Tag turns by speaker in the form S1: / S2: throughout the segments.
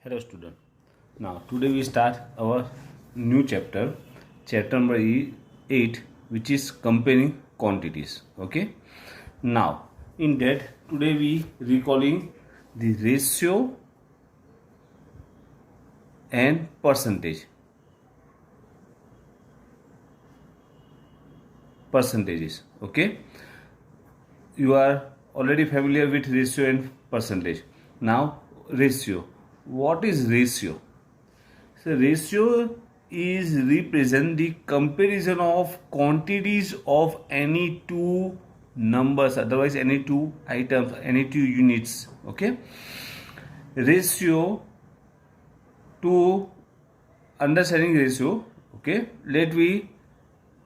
S1: Hello student. Now today we start our new chapter number 8, which is comparing quantities. Okay. Now in that today we recalling the ratio and percentages. Okay. You are already familiar with ratio and percentage. Now ratio. What is ratio? So ratio is represent the comparison of quantities of any two numbers, otherwise any two items, any two units. Okay. Ratio, to understanding ratio. Okay. Let me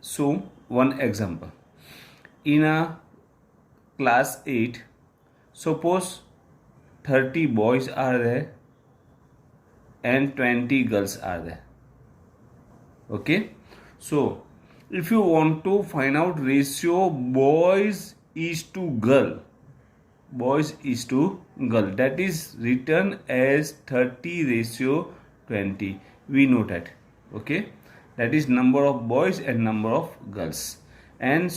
S1: show one example. In a class 8, suppose 30 boys are there and 20 girls are there. Okay. So if you want to find out ratio boys is to girl, that is written as 30:20. We know that. Okay. That is number of boys and number of girls. And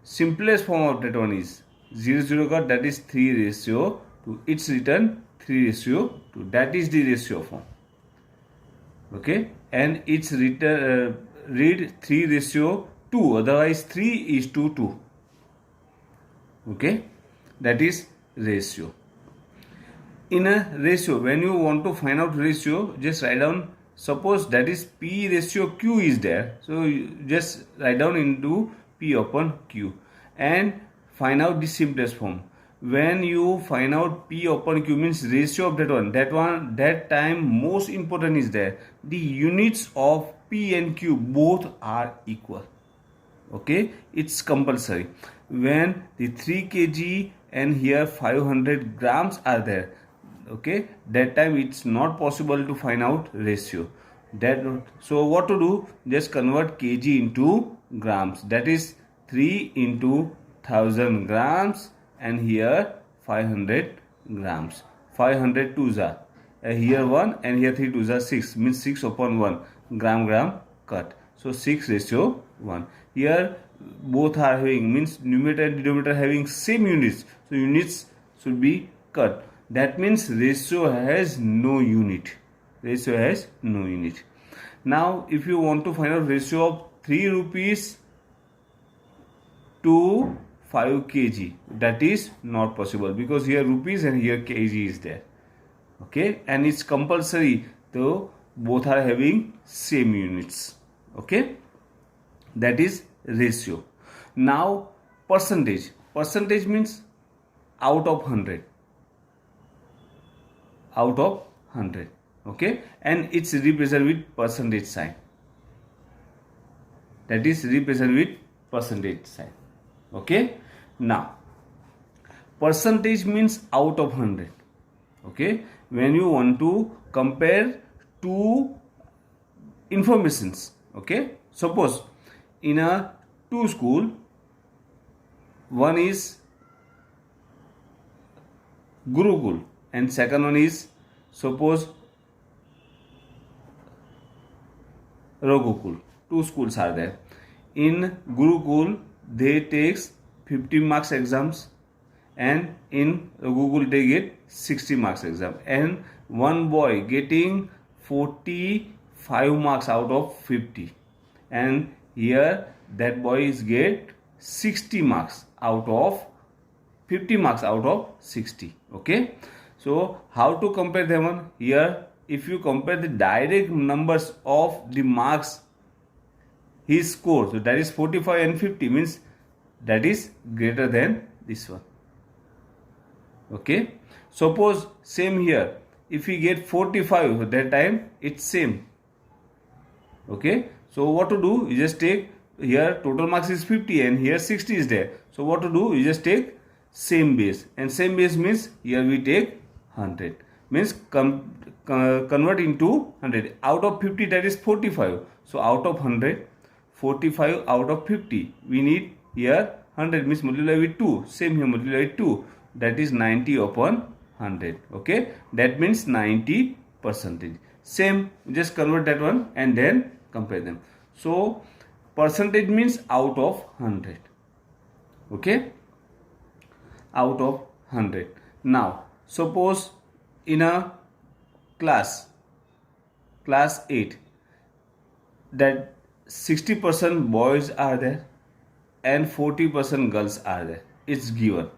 S1: simplest form of that one is 0 got, that is 3:2. It's written 3:2. That is the ratio form. Okay. And it's written read 3:2, otherwise 3:2. Okay. That is ratio. In a ratio, when you want to find out ratio, just write down, suppose that is P ratio Q is there. So you just write down into P upon Q and find out the simplest form. When you find out P upon Q means ratio of that time most important is there. The units of P and Q both are equal. Okay, it's compulsory. When the 3 kg and here 500 grams are there, okay, that time it's not possible to find out ratio. So what to do? Just convert kg into grams. That is 3 into 1000 grams, and here 500 grams. 500 twos are here 1 and here 3 twos are 6, means 6 upon 1 gram cut. So 6:1. Here both are having, means numerator and denominator having same units, so units should be cut. That means ratio has no unit. Now if you want to find out ratio of 3 rupees to 5 kg, that is not possible because here rupees and here kg is there. Okay, and it's compulsory, though both are having same units. Okay, that is ratio. Now percentage means out of 100. Okay, and it's represented with percentage sign. That is represented with percentage sign. Okay. Now percentage means out of 100. Okay, when you want to compare two informations. Okay, suppose in a two school, one is Gurukul and second one is suppose Raghukul. Two schools are there. In Gurukul they takes 50 marks exams, and in Raghukul they get 60 marks exam, and one boy getting 45 marks out of 50, and here that boy is get 60 marks out of 50 marks out of 60. Okay, so how to compare them? Here if you compare the direct numbers of the marks he scored, so that is 45 and 50, means that is greater than this one. Okay, suppose same here, if we get 45, that time it's same. Okay, so what to do? You just take, here total marks is 50 and here 60 is there. So what to do? You just take same base, and same base means here we take 100, means convert into 100. Out of 50, that is 45. So out of 100, 45 out of 50, we need here 100, means multiply with 2. Same here, multiply with 2. That is 90 upon 100. Okay, that means 90 percentage. Same, just convert that one and then compare them. So percentage means out of 100. Okay, out of 100. Now suppose in a class 8 that 60% boys are there and 40% girls are there. It's given.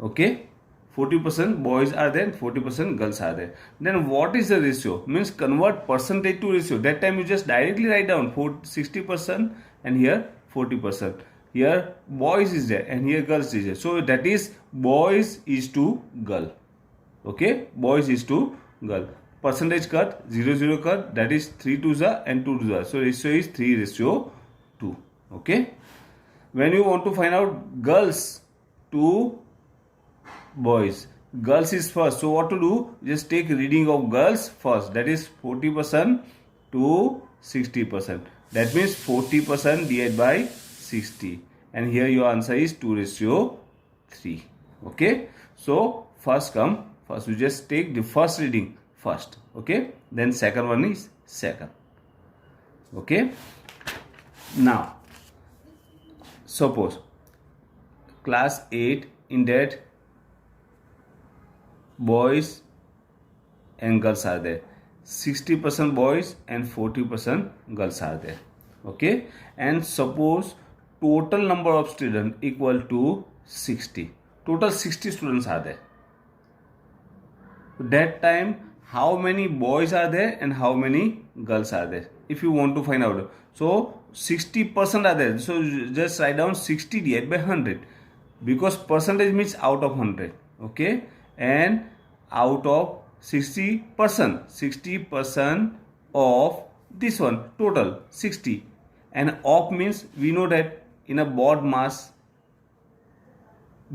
S1: Okay, 40% boys are there, 40% girls are there. Then what is the ratio? Means convert percentage to ratio. That time you just directly write down 60% and here 40%. Here boys is there and here girls is there. So that is boys is to girl. Okay, boys is to girl. Percentage cut, 0 cut, that is 3 2s and 2 2s. So ratio is 3:2. Okay. When you want to find out girls to boys, girls is first. So what to do? Just take reading of girls first. That is 40% to 60%. That means 40% divided by 60. And here your answer is 2:3. Okay. So first you just take the first reading first. Okay. Then second one is second. Okay. Now suppose class 8 in that boys and girls are there. 60% boys and 40% girls are there. Okay. And suppose total number of students equal to 60. Total 60 students are there. That time how many boys are there and how many girls are there? If you want to find out. So 60% are there. So just write down 60 divided by 100. Because percentage means out of 100. Okay. And out of 60% of this one total 60. And of means we know that in a board mass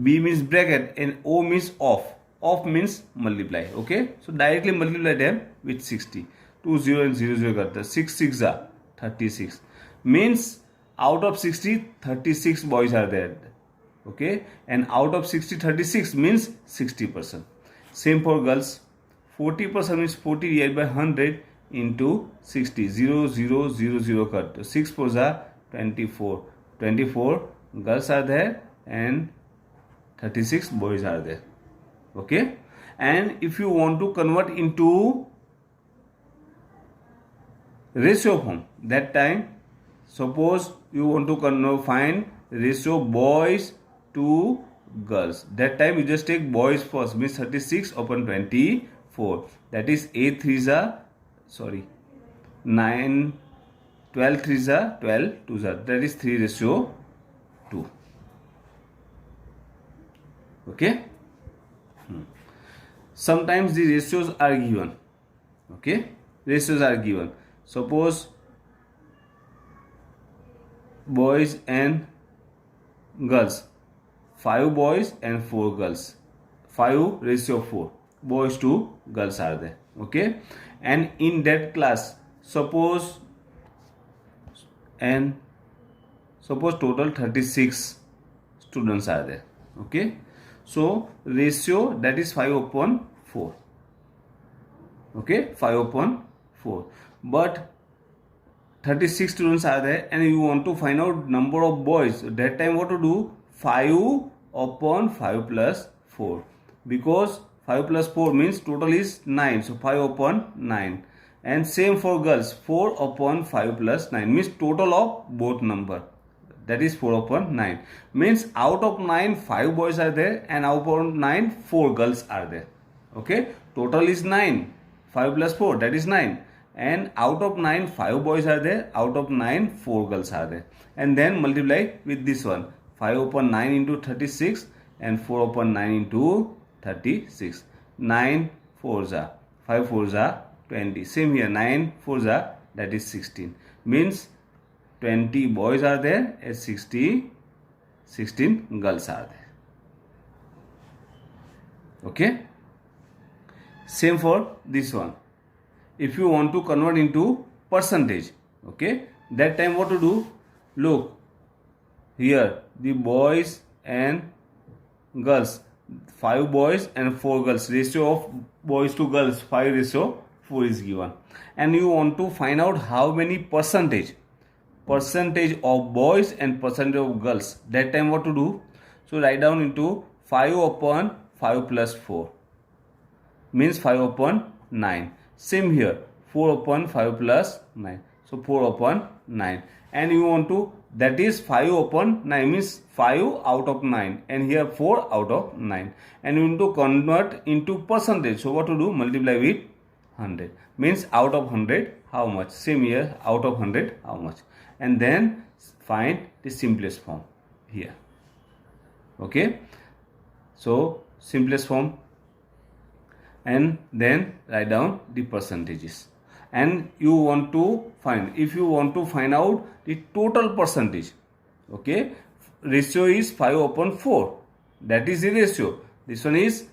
S1: B means bracket and O means off. Off means multiply. Okay. So directly multiply them with 60. 2 0 and 0 0 got the 6 6 are 36. Means out of 60 36 boys are there. Okay. And out of 60 36 means 60%. Same for girls. 40% means 40 divided by 100 into 60. 0 0 0 0 cut. So 6 4s are 24. 24 girls are there and 36 boys are there. Okay. And if you want to convert into ratio form, that time suppose you want to find ratio boys to girls. That time you just take boys first, means 36 upon 24. That is 8 3s are 9 12 3s are 12 2s are. That is 3:2. Okay. Sometimes the ratios are given. Okay. Ratios are given. Suppose boys and girls, 5 boys and 4 girls, 5:4 boys to girls are there. Okay. And in that class suppose total 36 students are there. Okay. So ratio that is 5/4. Okay. 5/4. But 36 students are there and you want to find out number of boys. So that time what to do? 5/5 plus 4. Because 5 plus 4 means total is 9. So 5/9. And same for girls. 4/5 plus 9 means total of both number. That is 4/9. Means out of 9, 5 boys are there and out of 9, 4 girls are there. Okay. Total is 9. 5 plus 4, that is 9. And out of 9, 5 boys are there. Out of 9, 4 girls are there. And then multiply with this one. 5/9 into 36 and 4/9 into 36. 9 4s are 5 4s are 20. Same here, 9 4s are, that is 16. Means 20 boys are there and 16 girls are there. Okay. Same for this one. If you want to convert into percentage, okay, that time what to do? Look here, the boys and girls 5 boys and 4 girls. Ratio of boys to girls 5:4 is given. And you want to find out how many percentage of boys and percentage of girls. That time what to do? So write down into 5 upon 5 plus 4 means 5 upon 9. Same here, 4 upon 5 plus 9. So 4 upon 9. And you want to, that is 5 upon 9 means 5 out of 9. And here 4 out of 9. And you want to convert into percentage. So what to do? Multiply with 100. Means out of 100 how much? Same here, out of 100 how much? And then find the simplest form here. Okay. So simplest form. And then write down the percentages. And you want to find, if you want to find out the total percentage, okay, ratio is 5 upon 4. That is the ratio. This one is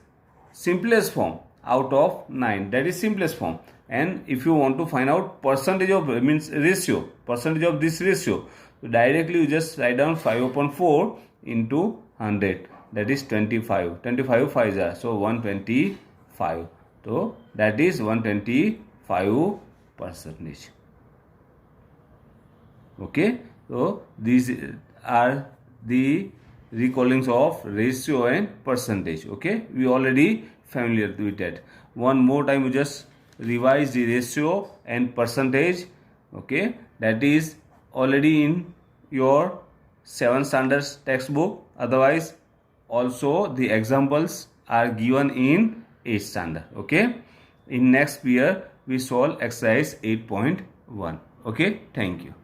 S1: simplest form, out of 9. That is simplest form. And if you want to find out percentage of, means ratio, percentage of this ratio, so directly you just write down 5 upon 4 into 100. That is 25. 25 5s are, so 125. So that is 125%. Okay. So these are the recallings of ratio and percentage. Okay. We already familiar with that. One more time we just revise the ratio and percentage. Okay. That is already in your 7th standards textbook. Otherwise also the examples are given in 8th standard. Okay. In next year we solve exercise 8.1. Okay. Thank you.